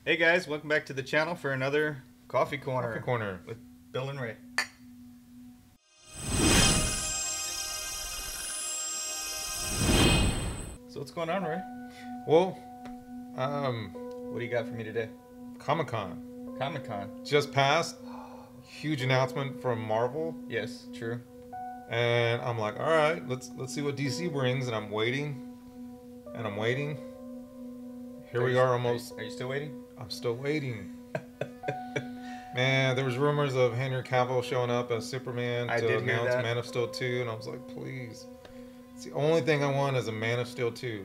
Hey guys, welcome back to the channel for another Coffee Corner, Coffee Corner. with Bill and Ray. So what's going on, Ray? Well, What do you got for me today? Comic-Con Comic-Con. just passed. Huge announcement from Marvel, Yes, true. and I'm like, all right, let's see what DC brings, and I'm waiting, and I'm waiting. Here we are, almost. Are you still waiting? I'm still waiting. Man, there was rumors of Henry Cavill showing up as Superman I to did hear announce that. Man of Steel 2, and I was like, please. It's the only thing I want is a Man of Steel 2.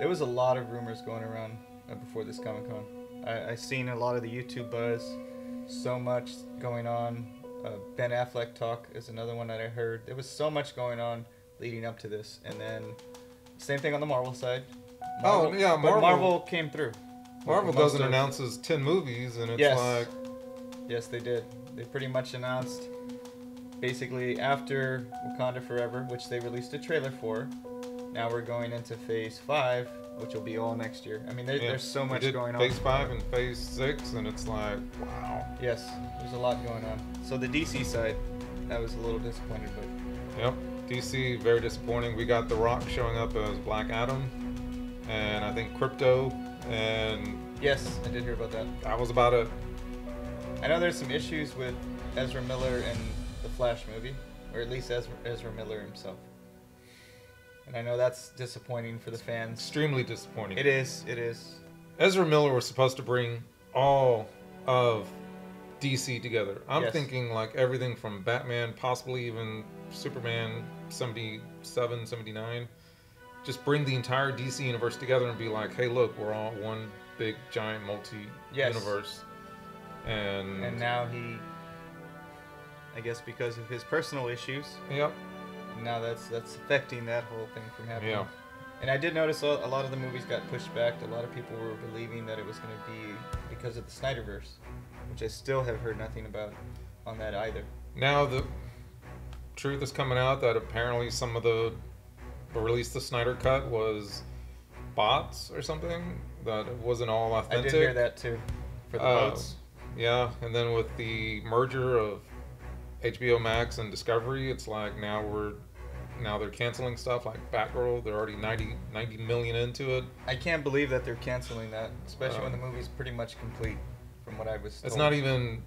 There was a lot of rumors going around before this Comic-Con. I seen a lot of the YouTube buzz. So much going on. Ben Affleck talk is another one that I heard. There was so much going on leading up to this, and then same thing on the Marvel side. Oh, yeah, but Marvel- Marvel came through. Marvel Most doesn't of- announce his 10 movies, and it's Yes. like, Yes, they did. They pretty much announced basically after Wakanda Forever, which they released a trailer for. Now we're going into Phase 5, which will be all next year. I mean, yeah, there's so we much did going on. Phase 5 and Phase 6, and it's like, wow. Yes, there's a lot going on. So the DC side, I was a little disappointed, but Yep, DC, very disappointing. We got The Rock showing up as Black Adam, and I think Crypto, and yes, I did hear about that. that was about it. I know there's some issues with Ezra Miller and the Flash movie, or at least Ezra Miller himself. And I know that's disappointing for the fans. Extremely disappointing. It is, it is. Ezra Miller was supposed to bring all of DC together. I'm Yes. thinking like everything from Batman, possibly even Superman 77, 79. Just bring the entire DC universe together and be like, hey, look, we're all one big, giant, multi-universe. And now he, I guess because of his personal issues, Yep. now that's affecting that whole thing from happening. Yeah. And I did notice a lot of the movies got pushed back. A lot of people were believing that it was going to be because of the Snyderverse, which I still have heard nothing about on that either. Now the truth is coming out that apparently some of the release the Snyder cut was bots or something, that it wasn't all authentic. I did hear that too, for the votes. Yeah, and then with the merger of HBO Max and Discovery, it's like now they're canceling stuff like Batgirl. They're already 90 million into it. I can't believe that they're canceling that, especially when the movie's pretty much complete, from what I was told. It's not even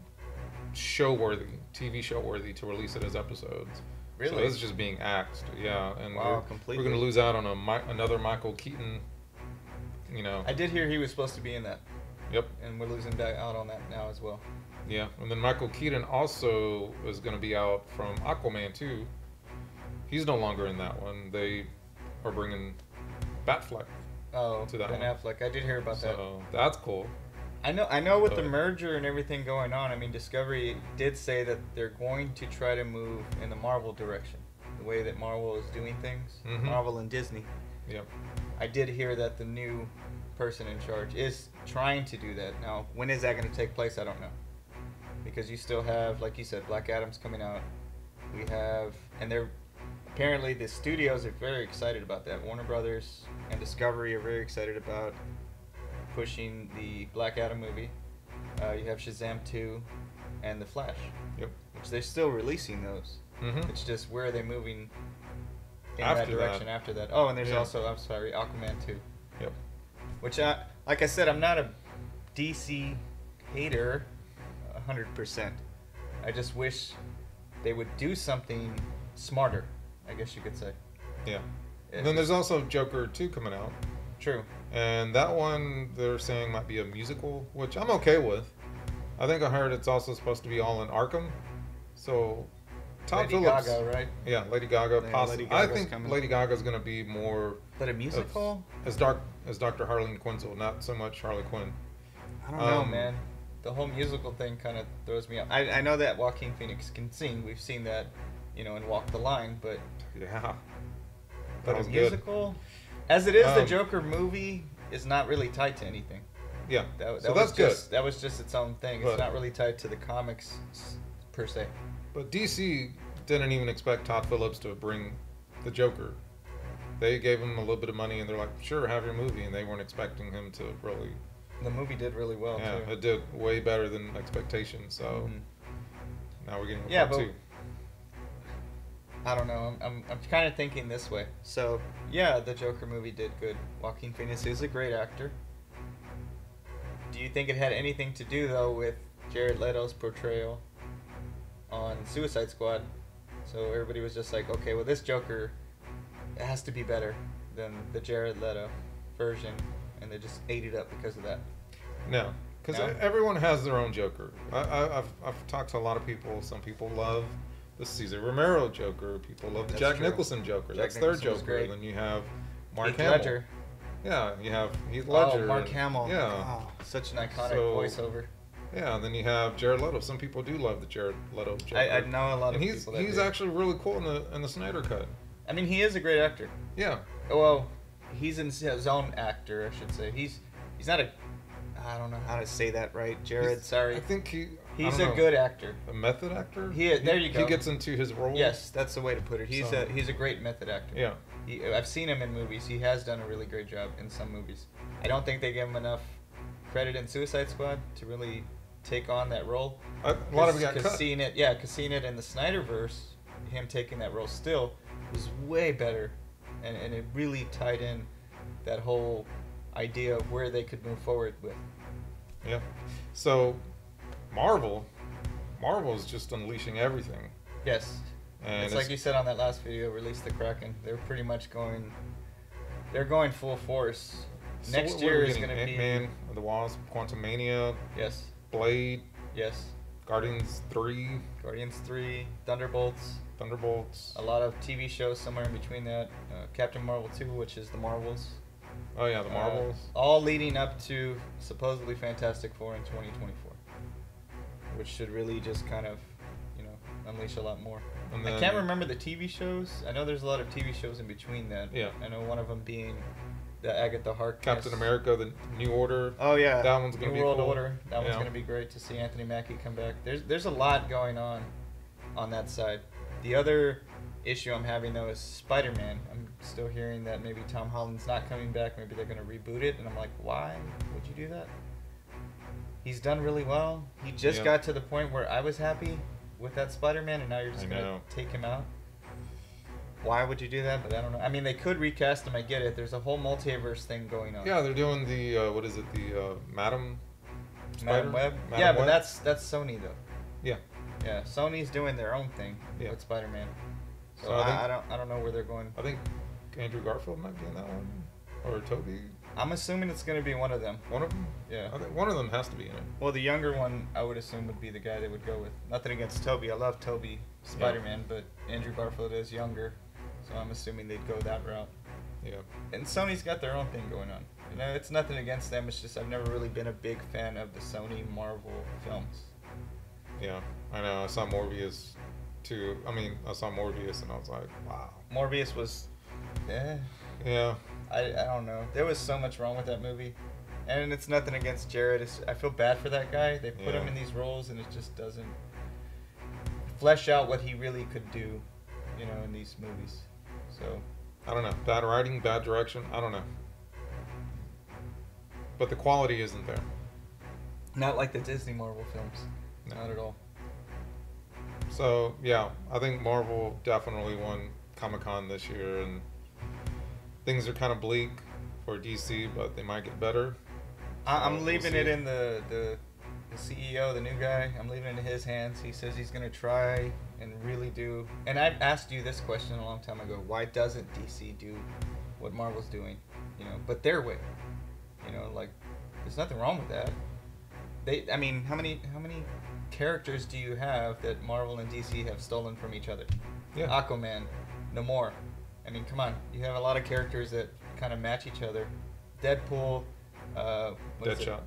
TV show worthy to release it as episodes. Really? So it's just being axed. Yeah, and Wow, we're completely. going to lose out on another Michael Keaton. I did hear he was supposed to be in that, Yep. and we're losing out on that now as well. Yeah, and then Michael Keaton also is going to be out from Aquaman too. He's no longer in that one. They are bringing Batfleck. Oh, To that Ben one. Affleck. I did hear about that. So that's cool. I know with the But- merger and everything going on, I mean, Discovery did say that they're going to try to move in the Marvel direction, the way that Marvel is doing things, Mhm. Marvel and Disney. Yep. I did hear that the new person in charge is trying to do that. Now, when is that going to take place? I don't know. Because you still have, like you said, Black Adam's coming out. We have, and they're, apparently the studios are very excited about that. Warner Brothers and Discovery are very excited about pushing the Black Adam movie. You have Shazam 2 and The Flash, Yep. which they're still releasing those. Mhm. It's just where are they moving in After that direction that. after that. Oh, and there's Yeah. also, I'm sorry, Aquaman 2. Yep. Which, like I said, I'm not a DC hater 100%. I just wish they would do something smarter, I guess you could say. Yeah. It- And then there's also Joker 2 coming out. True. And that one they're saying might be a musical, which I'm okay with. I think I heard it's also supposed to be all in Arkham. So Todd Lady Phillips. Gaga, right? Yeah, Lady Gaga Yeah, possibly. Lady I Gaga's think coming. Lady Gaga's going to be more But a musical? as Dr. Harleen Quinzel, not so much Harley Quinn. I don't know, Um, man. The whole musical thing kind of throws me off. I know that Joaquin Phoenix can sing. We've seen that, in Walk the Line. But Yeah. but That a was good. musical, as it is, the Um, Joker movie is not really tied to anything. Yeah. That So was that's good. just, That was just its own thing. It's But- not really tied to the comics per se. But DC didn't even expect Todd Phillips to bring the Joker. They gave him a little bit of money and they're like, sure, have your movie. And they weren't expecting him to really The movie did really well Yeah, too. it did way better than expectations. So Mhm. now we're getting a Yeah, part but 2. I don't know. I'm kind of thinking this way. So yeah, the Joker movie did good. Joaquin Phoenix is a great actor. Do you think it had anything to do though with Jared Leto's portrayal on Suicide Squad? So everybody was just like, okay, well this Joker has to be better than the Jared Leto version, and they just ate it up because of that. No, because No? everyone has their own Joker. I've talked to a lot of people. Some people love the Cesar Romero Joker. People love the That's Jack true. Nicholson Joker. Jack That's Nicholson their was Joker. great. Then you have Mark Heath Hamill. Ledger. Yeah, you have Heath Ledger. Oh, Mark and- Hamill. Yeah. Oh, such an iconic So- voiceover. Yeah, and then you have Jared Leto. Some people do love the Jared Leto Joker. I know a lot of and he's people that he's do. actually really cool in the Snyder cut. I mean, he is a great actor. Yeah. Well, he's in his own actor, I should say. He's not a. I don't know how to say that right, Jared. He's- sorry. I think He's I a don't know, good actor. a method actor. There you go. He gets into his role. Yes, that's the way to put it. He's So- a great method actor. Yeah. I've seen him in movies. He has done a really great job in some movies. I don't think they give him enough credit in Suicide Squad to really take on that role. A lot of it got cut. Seeing it in the Snyderverse, him taking that role still was way better, and it really tied in that whole idea of where they could move forward with. Yeah. So, Marvel's just unleashing everything. Yes, And it's like you said on that last video, Release the Kraken. They're pretty much going. They're going full force. so Next what year are we is getting? going to be. Ant-Man, the Wasp, Quantumania, Yes, Blade, yes. Guardians 3, Guardians 3, Thunderbolts. Thunderbolts. A lot of TV shows somewhere in between that. Captain Marvel 2, which is the Marvels. Oh yeah, the Marvels. All leading up to supposedly Fantastic Four in 2024, which should really just kind of, unleash a lot more. And I then- can't remember the TV shows. I know there's a lot of TV shows in between that. Yeah. I know one of them being the Agatha Harkness. Captain America, the New Order. Oh yeah. That one's gonna New be World cool. Order. That one's Yeah. gonna be great to see Anthony Mackie come back. There's a lot going on that side. The other issue I'm having though is Spider-Man. I'm still hearing that maybe Tom Holland's not coming back. Maybe they're gonna reboot it, and I'm like, why would you do that? He's done really well. He just Yeah. got to the point where I was happy with that Spider-Man, and now you're just I gonna know. take him out. Why would you do that? But I don't know. I mean, they could recast him. I get it. There's a whole multiverse thing going on. Yeah, they're doing the what is it? The Madam Madam Web. Madam Yeah, but Web? that's Sony though. Yeah. Yeah, Sony's doing their own thing Yeah. with Spider-Man. So, So I I don't know where they're going. I think Andrew Garfield might be in that one, or Toby. I'm assuming it's gonna be one of them. One of them. Yeah. I think one of them has to be in it. Well, the younger one, I would assume, would be the guy they would go with. Nothing against Toby. I love Toby Spider-Man, but Andrew Garfield is younger, so I'm assuming they'd go that route. Yeah. And Sony's got their own thing going on. It's nothing against them. It's just I've never really been a big fan of the Sony Marvel films. Yeah. I know. I saw Morbius too. I mean, I saw Morbius and I was like, wow. Morbius was, Yeah. I don't know. There was so much wrong with that movie. And it's nothing against Jared. I feel bad for that guy. They put Yeah. him in these roles and it just doesn't flesh out what he really could do, in these movies. So, I don't know. Bad writing, bad direction. I don't know. But the quality isn't there. not like the Disney Marvel films. No. Not at all. So yeah, I think Marvel definitely won Comic-Con this year, and things are kind of bleak for DC, but they might get better. I'm we'll leaving see. it in the CEO, the new guy. I'm leaving it in his hands. He says he's going to try and really do. And I've asked you this question a long time ago. Why doesn't DC do what Marvel's doing? But their way. Like there's nothing wrong with that. I mean, how many characters do you have that Marvel and DC have stolen from each other? Yeah. Aquaman, Namor. I mean, come on. You have a lot of characters that kind of match each other. Deadpool. What is it? Deadshot.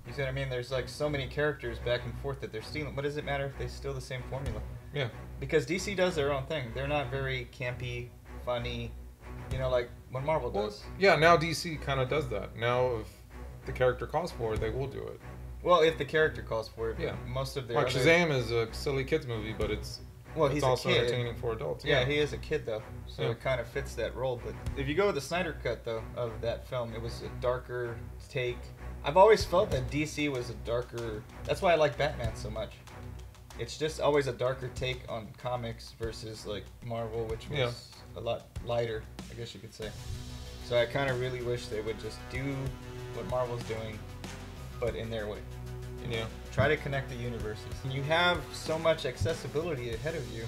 You see what I mean? There's like so many characters back and forth that they're stealing. What does it matter if they steal the same formula? Yeah. Because DC does their own thing. They're not very campy, funny, like what Marvel Well, does. yeah. Now DC kind of does that. Now, if the character calls for it, they will do it. Well, if the character calls for it. Yeah. Most of their Like other... Shazam is a silly kids movie, but it's He's also a kid. entertaining for adults. Yeah, he is a kid though, so Yeah. it kind of fits that role. But if you go with the Snyder cut though of that film, it was a darker take. I've always felt that DC was a darker. That's why I like Batman so much. It's just always a darker take on comics versus like Marvel, which was a lot lighter, I guess you could say. So I kind of really wish they would just do what Marvel's doing, but in their way. Yeah. Try to connect the universes. You have so much accessibility ahead of you.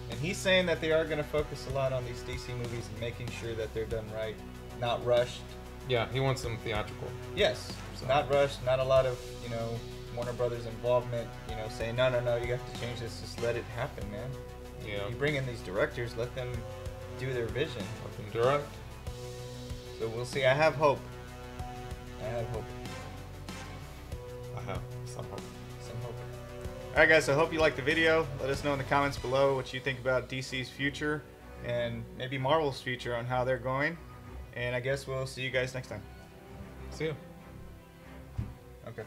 And he's saying that they are going to focus a lot on these DC movies and making sure that they're done right, not rushed. Yeah, he wants them theatrical. Yes, So. not rushed, not a lot of, Warner Brothers involvement, saying, no, you have to change this, just let it happen, man. Yeah. You bring in these directors, let them do their vision. Let them direct. So we'll see. I have hope. I have hope. I have some hope. Some hope. Alright guys, I hope you liked the video. Let us know in the comments below what you think about DC's future and maybe Marvel's future on how they're going. And I guess we'll see you guys next time. See you. Okay.